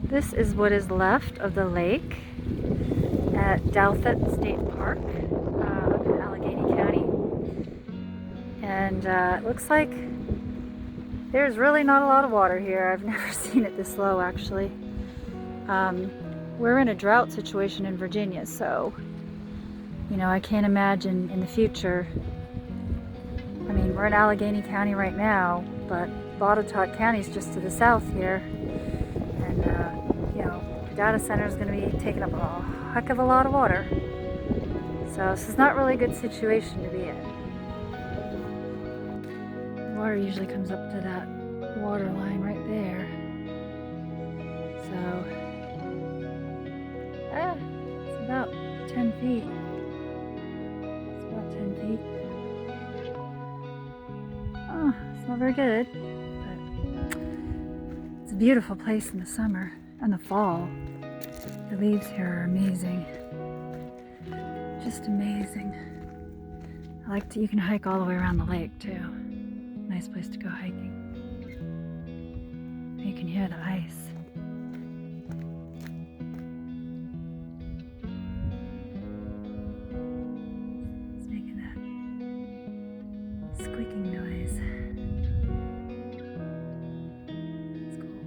This is what is left of the lake at Douthat State Park in Allegheny County. And it looks like there's really not a lot of water here. I've never seen it this low, actually. We're in a drought situation in Virginia, so you know, I can't imagine in the future. I mean, we're in Allegheny County right now, but Douthat County is just to the south here. And, you know, the data center is going to be taking up a heck of a lot of water. So this is not really a good situation to be in. The water usually comes up to that water line right there. So, it's about 10 feet. It's about 10 feet. Oh, it's not very good, but it's a beautiful place in the summer and the fall. The leaves here are amazing. Just amazing. You can hike all the way around the lake too. Nice place to go hiking. You can hear the ice. It's making that squeaking noise. It's cool.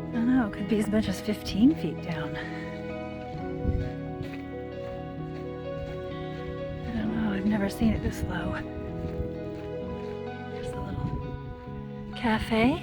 I don't know, it could be as much as 15 feet down. I don't know, I've never seen it this low. There's a little cafe.